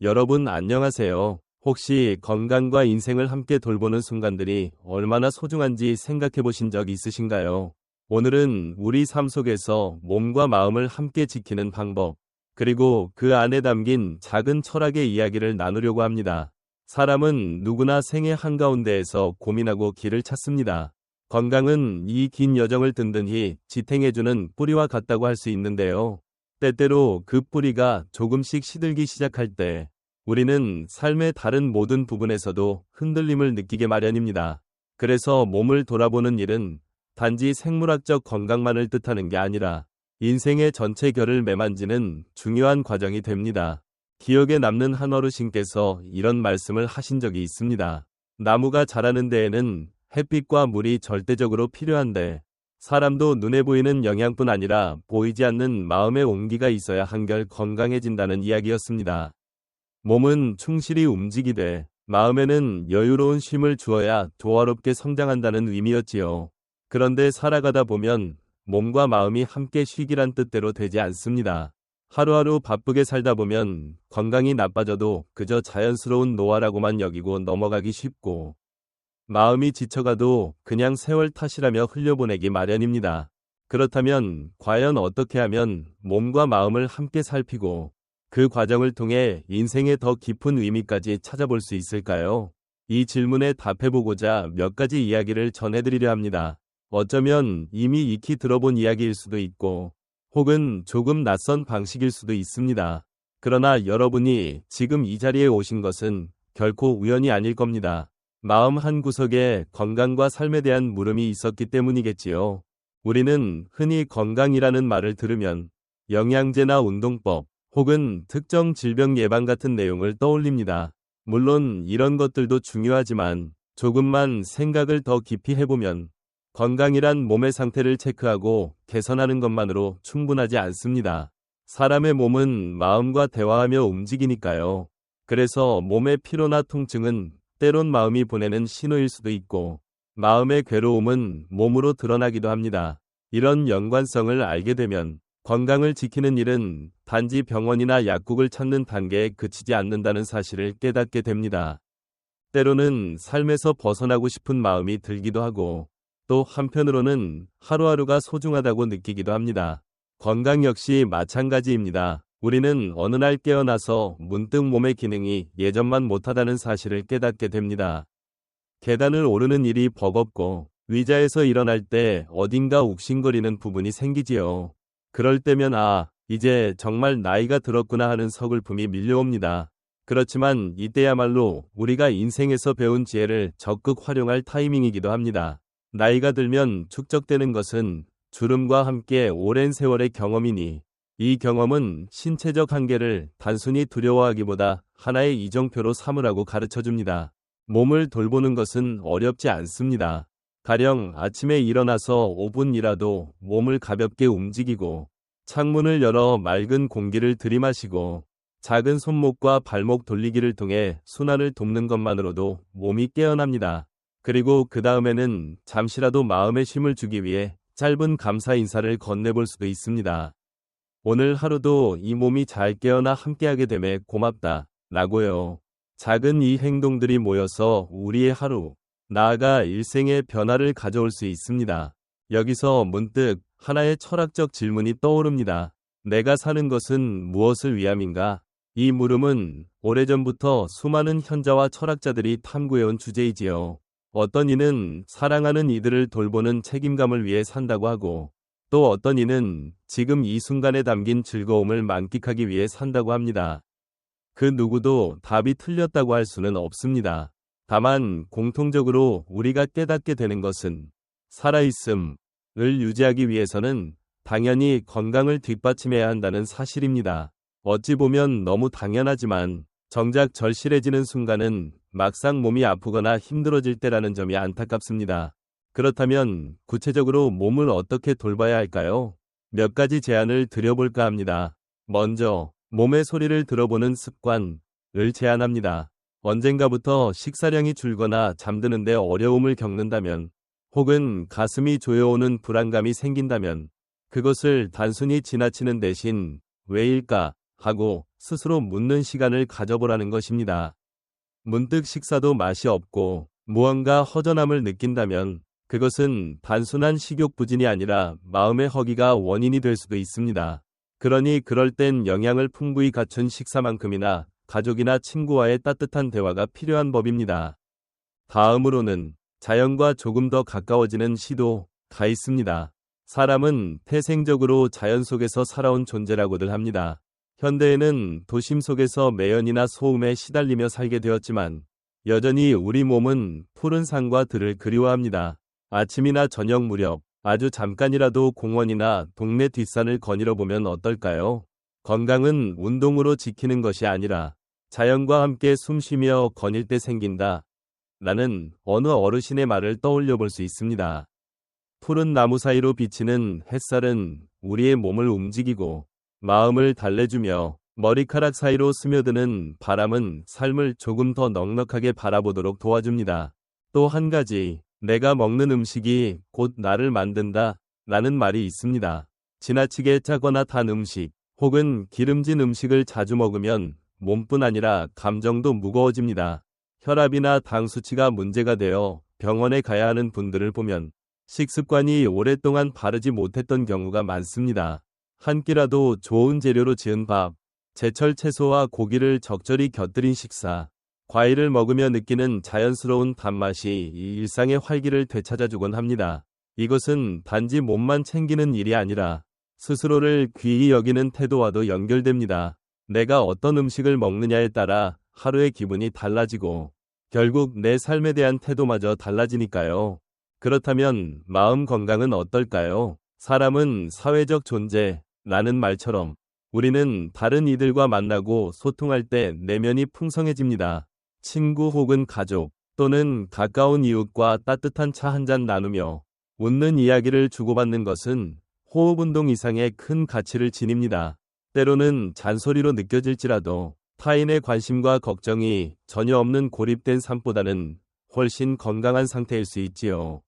여러분 안녕하세요. 혹시 건강과 인생을 함께 돌보는 순간들이 얼마나 소중한지 생각해 보신 적 있으신가요? 오늘은 우리 삶 속에서 몸과 마음을 함께 지키는 방법, 그리고 그 안에 담긴 작은 철학의 이야기를 나누려고 합니다. 사람은 누구나 생애 한가운데에서 고민하고 길을 찾습니다. 건강은 이 긴 여정을 든든히 지탱해주는 뿌리와 같다고 할 수 있는데요. 때때로 그 뿌리가 조금씩 시들기 시작할 때 우리는 삶의 다른 모든 부분에서도 흔들림을 느끼게 마련입니다. 그래서 몸을 돌아보는 일은 단지 생물학적 건강만을 뜻하는 게 아니라 인생의 전체 결을 매만지는 중요한 과정이 됩니다. 기억에 남는 한 어르신께서 이런 말씀을 하신 적이 있습니다. 나무가 자라는 데에는 햇빛과 물이 절대적으로 필요한데 사람도 눈에 보이는 영양뿐 아니라 보이지 않는 마음의 온기가 있어야 한결 건강해진다는 이야기였습니다. 몸은 충실히 움직이되 마음에는 여유로운 쉼을 주어야 조화롭게 성장한다는 의미였지요. 그런데 살아가다 보면 몸과 마음이 함께 쉬기란 뜻대로 되지 않습니다. 하루하루 바쁘게 살다 보면 건강이 나빠져도 그저 자연스러운 노화라고만 여기고 넘어가기 쉽고 마음이 지쳐가도 그냥 세월 탓이라며 흘려보내기 마련입니다. 그렇다면 과연 어떻게 하면 몸과 마음을 함께 살피고 그 과정을 통해 인생의 더 깊은 의미까지 찾아볼 수 있을까요? 이 질문에 답해보고자 몇 가지 이야기를 전해드리려 합니다. 어쩌면 이미 익히 들어본 이야기일 수도 있고 혹은 조금 낯선 방식일 수도 있습니다. 그러나 여러분이 지금 이 자리에 오신 것은 결코 우연이 아닐 겁니다. 마음 한구석에 건강과 삶에 대한 물음이 있었기 때문이겠지요. 우리는 흔히 건강이라는 말을 들으면 영양제나 운동법 혹은 특정 질병 예방 같은 내용을 떠올립니다. 물론 이런 것들도 중요하지만 조금만 생각을 더 깊이 해보면 건강이란 몸의 상태를 체크하고 개선하는 것만으로 충분하지 않습니다. 사람의 몸은 마음과 대화하며 움직이니까요. 그래서 몸의 피로나 통증은 때론 마음이 보내는 신호일 수도 있고 마음의 괴로움은 몸으로 드러나기도 합니다. 이런 연관성을 알게 되면 건강을 지키는 일은 단지 병원이나 약국을 찾는 단계에 그치지 않는다는 사실을 깨닫게 됩니다. 때로는 삶에서 벗어나고 싶은 마음이 들기도 하고 또 한편으로는 하루하루가 소중하다고 느끼기도 합니다. 건강 역시 마찬가지입니다. 우리는 어느 날 깨어나서 문득 몸의 기능이 예전만 못하다는 사실을 깨닫게 됩니다. 계단을 오르는 일이 버겁고 의자에서 일어날 때 어딘가 욱신거리는 부분이 생기지요. 그럴 때면 이제 정말 나이가 들었구나 하는 서글픔이 밀려옵니다. 그렇지만 이때야말로 우리가 인생에서 배운 지혜를 적극 활용할 타이밍이기도 합니다. 나이가 들면 축적되는 것은 주름과 함께 오랜 세월의 경험이니 이 경험은 신체적 한계를 단순히 두려워하기보다 하나의 이정표로 삼으라고 가르쳐줍니다. 몸을 돌보는 것은 어렵지 않습니다. 가령 아침에 일어나서 5분이라도 몸을 가볍게 움직이고 창문을 열어 맑은 공기를 들이마시고 작은 손목과 발목 돌리기를 통해 순환을 돕는 것만으로도 몸이 깨어납니다. 그리고 그 다음에는 잠시라도 마음의 쉼을 주기 위해 짧은 감사 인사를 건네볼 수도 있습니다. 오늘 하루도 이 몸이 잘 깨어나 함께하게 됨에 고맙다 라고요. 작은 이 행동들이 모여서 우리의 하루, 나아가 일생의 변화를 가져올 수 있습니다. 여기서 문득 하나의 철학적 질문이 떠오릅니다. 내가 사는 것은 무엇을 위함인가? 이 물음은 오래전부터 수많은 현자와 철학자들이 탐구해온 주제이지요. 어떤 이는 사랑하는 이들을 돌보는 책임감을 위해 산다고 하고 또 어떤 이는 지금 이 순간에 담긴 즐거움을 만끽하기 위해 산다고 합니다. 그 누구도 답이 틀렸다고 할 수는 없습니다. 다만 공통적으로 우리가 깨닫게 되는 것은 살아있음을 유지하기 위해서는 당연히 건강을 뒷받침해야 한다는 사실입니다. 어찌 보면 너무 당연하지만 정작 절실해지는 순간은 막상 몸이 아프거나 힘들어질 때라는 점이 안타깝습니다. 그렇다면 구체적으로 몸을 어떻게 돌봐야 할까요? 몇 가지 제안을 드려볼까 합니다. 먼저 몸의 소리를 들어보는 습관을 제안합니다. 언젠가부터 식사량이 줄거나 잠드는데 어려움을 겪는다면 혹은 가슴이 조여오는 불안감이 생긴다면 그것을 단순히 지나치는 대신 왜일까? 하고 스스로 묻는 시간을 가져보라는 것입니다. 문득 식사도 맛이 없고 무언가 허전함을 느낀다면 그것은 단순한 식욕 부진이 아니라 마음의 허기가 원인이 될 수도 있습니다. 그러니 그럴 땐 영양을 풍부히 갖춘 식사만큼이나 가족이나 친구와의 따뜻한 대화가 필요한 법입니다. 다음으로는 자연과 조금 더 가까워지는 시도가 있습니다. 사람은 태생적으로 자연 속에서 살아온 존재라고들 합니다. 현대에는 도심 속에서 매연이나 소음에 시달리며 살게 되었지만 여전히 우리 몸은 푸른 산과 들을 그리워합니다. 아침이나 저녁 무렵 아주 잠깐이라도 공원이나 동네 뒷산을 거닐어 보면 어떨까요? 건강은 운동으로 지키는 것이 아니라 자연과 함께 숨쉬며 거닐 때 생긴다. 라는 어느 어르신의 말을 떠올려 볼 수 있습니다. 푸른 나무 사이로 비치는 햇살은 우리의 몸을 움직이고 마음을 달래주며 머리카락 사이로 스며드는 바람은 삶을 조금 더 넉넉하게 바라보도록 도와줍니다. 또 한 가지, 내가 먹는 음식이 곧 나를 만든다 라는 말이 있습니다. 지나치게 짜거나 단 음식 혹은 기름진 음식을 자주 먹으면 몸뿐 아니라 감정도 무거워집니다. 혈압이나 당 수치가 문제가 되어 병원에 가야 하는 분들을 보면 식습관이 오랫동안 바르지 못했던 경우가 많습니다. 한 끼라도 좋은 재료로 지은 밥, 제철 채소와 고기를 적절히 곁들인 식사, 과일을 먹으며 느끼는 자연스러운 단맛이 이 일상의 활기를 되찾아주곤 합니다. 이것은 단지 몸만 챙기는 일이 아니라 스스로를 귀히 여기는 태도와도 연결됩니다. 내가 어떤 음식을 먹느냐에 따라 하루의 기분이 달라지고 결국 내 삶에 대한 태도마저 달라지니까요. 그렇다면 마음 건강은 어떨까요? 사람은 사회적 존재라는 말처럼 우리는 다른 이들과 만나고 소통할 때 내면이 풍성해집니다. 친구 혹은 가족 또는 가까운 이웃과 따뜻한 차 한 잔 나누며 웃는 이야기를 주고받는 것은 호흡 운동 이상의 큰 가치를 지닙니다. 때로는 잔소리로 느껴질지라도 타인의 관심과 걱정이 전혀 없는 고립된 삶보다는 훨씬 건강한 상태일 수 있지요.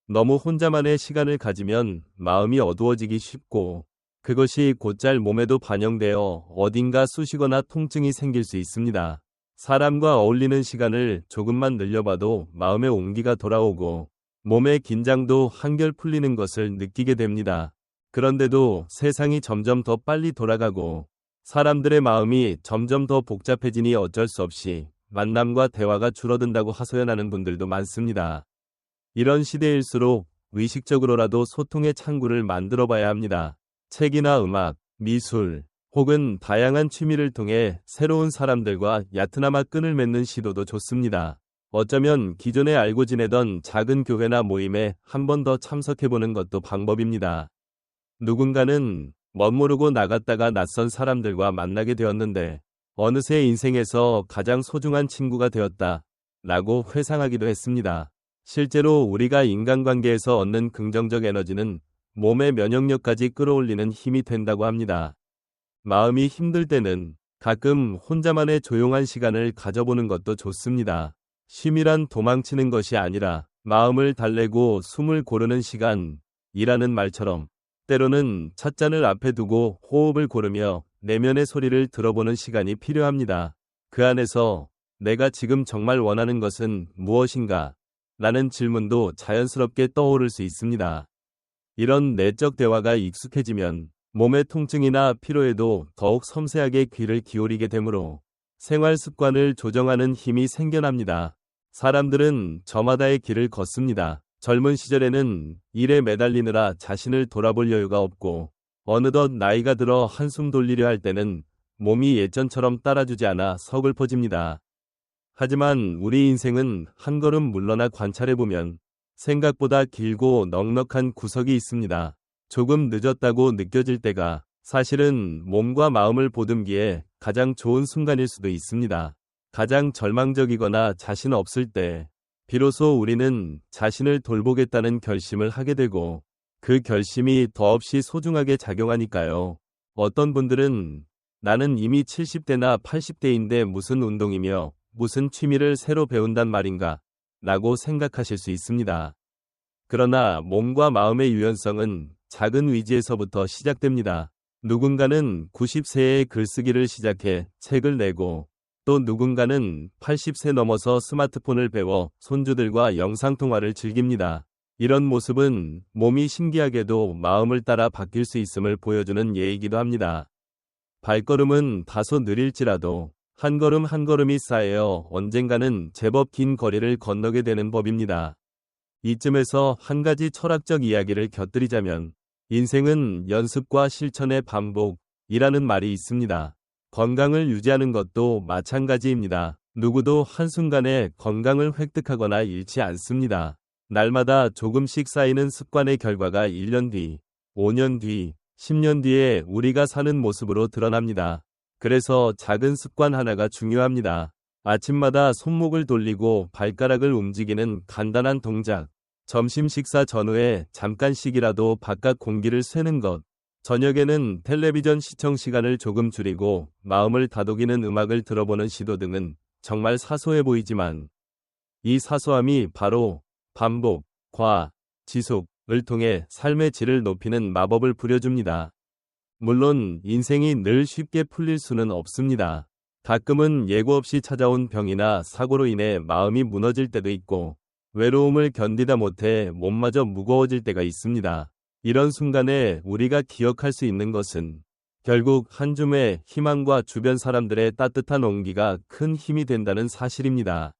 너무 혼자만의 시간을 가지면 마음이 어두워지기 쉽고 그것이 곧잘 몸에도 반영되어 어딘가 쑤시거나 통증이 생길 수 있습니다. 사람과 어울리는 시간을 조금만 늘려봐도 마음의 온기가 돌아오고 몸의 긴장도 한결 풀리는 것을 느끼게 됩니다. 그런데도 세상이 점점 더 빨리 돌아가고 사람들의 마음이 점점 더 복잡해지니 어쩔 수 없이 만남과 대화가 줄어든다고 하소연하는 분들도 많습니다. 이런 시대일수록 의식적으로라도 소통의 창구를 만들어 봐야 합니다. 책이나 음악, 미술, 혹은 다양한 취미를 통해 새로운 사람들과 얕으나마 끈을 맺는 시도도 좋습니다. 어쩌면 기존에 알고 지내던 작은 교회나 모임에 한 번 더 참석해보는 것도 방법입니다. 누군가는 멋모르고 나갔다가 낯선 사람들과 만나게 되었는데 어느새 인생에서 가장 소중한 친구가 되었다 라고 회상하기도 했습니다. 실제로 우리가 인간관계에서 얻는 긍정적 에너지는 몸의 면역력까지 끌어올리는 힘이 된다고 합니다. 마음이 힘들 때는 가끔 혼자만의 조용한 시간을 가져보는 것도 좋습니다. 쉼이란 도망치는 것이 아니라 마음을 달래고 숨을 고르는 시간이라는 말처럼 때로는 찻잔을 앞에 두고 호흡을 고르며 내면의 소리를 들어보는 시간이 필요합니다. 그 안에서 내가 지금 정말 원하는 것은 무엇인가? 라는 질문도 자연스럽게 떠오를 수 있습니다. 이런 내적 대화가 익숙해지면 몸의 통증이나 피로에도 더욱 섬세하게 귀를 기울이게 되므로 생활 습관을 조정하는 힘이 생겨납니다. 사람들은 저마다의 길을 걷습니다. 젊은 시절에는 일에 매달리느라 자신을 돌아볼 여유가 없고 어느덧 나이가 들어 한숨 돌리려 할 때는 몸이 예전처럼 따라주지 않아 서글퍼집니다. 하지만 우리 인생은 한 걸음 물러나 관찰해보면 생각보다 길고 넉넉한 구석이 있습니다. 조금 늦었다고 느껴질 때가 사실은 몸과 마음을 보듬기에 가장 좋은 순간일 수도 있습니다. 가장 절망적이거나 자신 없을 때 비로소 우리는 자신을 돌보겠다는 결심을 하게 되고 그 결심이 더없이 소중하게 작용하니까요. 어떤 분들은 나는 이미 70대나 80대인데 무슨 운동이며 무슨 취미를 새로 배운단 말인가 라고 생각하실 수 있습니다. 그러나 몸과 마음의 유연성은 작은 의지에서부터 시작됩니다. 누군가는 90세에 글쓰기를 시작해 책을 내고 또 누군가는 80세 넘어서 스마트폰을 배워 손주들과 영상통화를 즐깁니다. 이런 모습은 몸이 신기하게도 마음을 따라 바뀔 수 있음을 보여주는 예이기도 합니다. 발걸음은 다소 느릴지라도 한 걸음 한 걸음이 쌓여 언젠가는 제법 긴 거리를 건너게 되는 법입니다. 이쯤에서 한 가지 철학적 이야기를 곁들이자면 인생은 연습과 실천의 반복이라는 말이 있습니다. 건강을 유지하는 것도 마찬가지입니다. 누구도 한순간에 건강을 획득하거나 잃지 않습니다. 날마다 조금씩 쌓이는 습관의 결과가 1년 뒤, 5년 뒤, 10년 뒤에 우리가 사는 모습으로 드러납니다. 그래서 작은 습관 하나가 중요합니다. 아침마다 손목을 돌리고 발가락을 움직이는 간단한 동작, 점심 식사 전후에 잠깐씩이라도 바깥 공기를 쐬는 것, 저녁에는 텔레비전 시청 시간을 조금 줄이고 마음을 다독이는 음악을 들어보는 시도 등은 정말 사소해 보이지만 이 사소함이 바로 반복, 과, 지속을 통해 삶의 질을 높이는 마법을 부려줍니다. 물론 인생이 늘 쉽게 풀릴 수는 없습니다. 가끔은 예고 없이 찾아온 병이나 사고로 인해 마음이 무너질 때도 있고 외로움을 견디다 못해 몸마저 무거워질 때가 있습니다. 이런 순간에 우리가 기억할 수 있는 것은 결국 한 줌의 희망과 주변 사람들의 따뜻한 온기가 큰 힘이 된다는 사실입니다.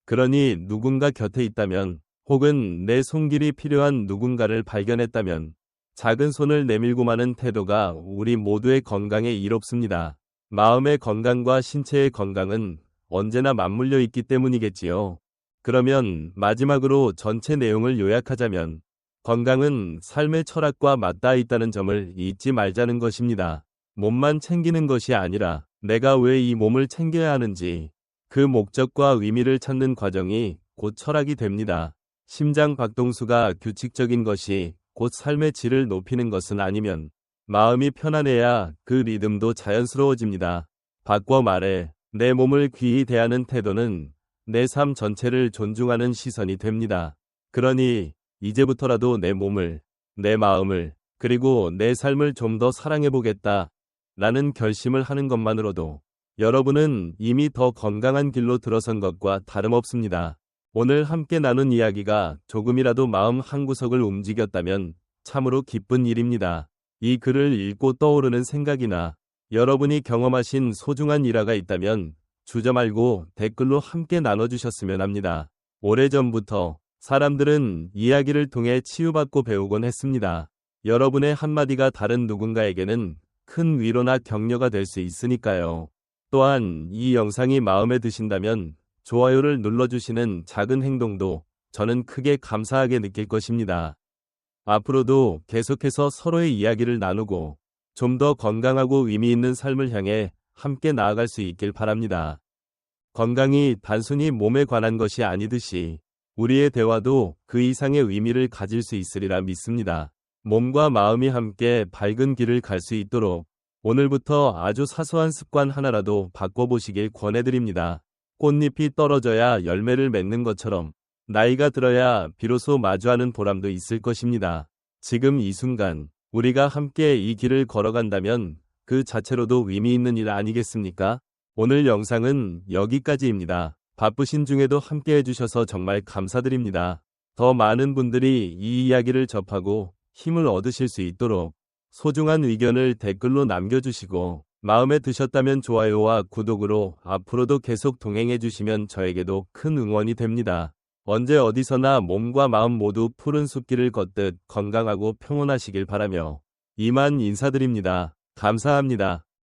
그러니 누군가 곁에 있다면 혹은 내 손길이 필요한 누군가를 발견했다면 작은 손을 내밀고 마는 태도가 우리 모두의 건강에 이롭습니다. 마음의 건강과 신체의 건강은 언제나 맞물려 있기 때문이겠지요. 그러면 마지막으로 전체 내용을 요약하자면 건강은 삶의 철학과 맞닿아 있다는 점을 잊지 말자는 것입니다. 몸만 챙기는 것이 아니라 내가 왜 이 몸을 챙겨야 하는지 그 목적과 의미를 찾는 과정이 곧 철학이 됩니다. 심장 박동수가 규칙적인 것이 곧 삶의 질을 높이는 것은 아니면 마음이 편안해야 그 리듬도 자연스러워집니다. 바꿔 말해 내 몸을 귀히 대하는 태도는 내 삶 전체를 존중하는 시선이 됩니다. 그러니 이제부터라도 내 몸을, 내 마음을, 그리고 내 삶을 좀 더 사랑해보겠다 라는 결심을 하는 것만으로도 여러분은 이미 더 건강한 길로 들어선 것과 다름없습니다. 오늘 함께 나눈 이야기가 조금이라도 마음 한구석을 움직였다면 참으로 기쁜 일입니다. 이 글을 읽고 떠오르는 생각이나 여러분이 경험하신 소중한 일화가 있다면 주저 말고 댓글로 함께 나눠주셨으면 합니다. 오래전부터 사람들은 이야기를 통해 치유받고 배우곤 했습니다. 여러분의 한마디가 다른 누군가에게는 큰 위로나 격려가 될 수 있으니까요. 또한 이 영상이 마음에 드신다면 좋아요를 눌러주시는 작은 행동도 저는 크게 감사하게 느낄 것입니다. 앞으로도 계속해서 서로의 이야기를 나누고 좀 더 건강하고 의미 있는 삶을 향해 함께 나아갈 수 있길 바랍니다. 건강이 단순히 몸에 관한 것이 아니듯이 우리의 대화도 그 이상의 의미를 가질 수 있으리라 믿습니다. 몸과 마음이 함께 밝은 길을 갈 수 있도록 오늘부터 아주 사소한 습관 하나라도 바꿔보시길 권해드립니다. 꽃잎이 떨어져야 열매를 맺는 것처럼 나이가 들어야 비로소 마주하는 보람도 있을 것입니다. 지금 이 순간 우리가 함께 이 길을 걸어간다면 그 자체로도 의미 있는 일 아니겠습니까? 오늘 영상은 여기까지입니다. 바쁘신 중에도 함께 해주셔서 정말 감사드립니다. 더 많은 분들이 이 이야기를 접하고 힘을 얻으실 수 있도록 소중한 의견을 댓글로 남겨주시고 마음에 드셨다면 좋아요와 구독으로 앞으로도 계속 동행해 주시면 저에게도 큰 응원이 됩니다. 언제 어디서나 몸과 마음 모두 푸른 숲길을 걷듯 건강하고 평온하시길 바라며 이만 인사드립니다. 감사합니다.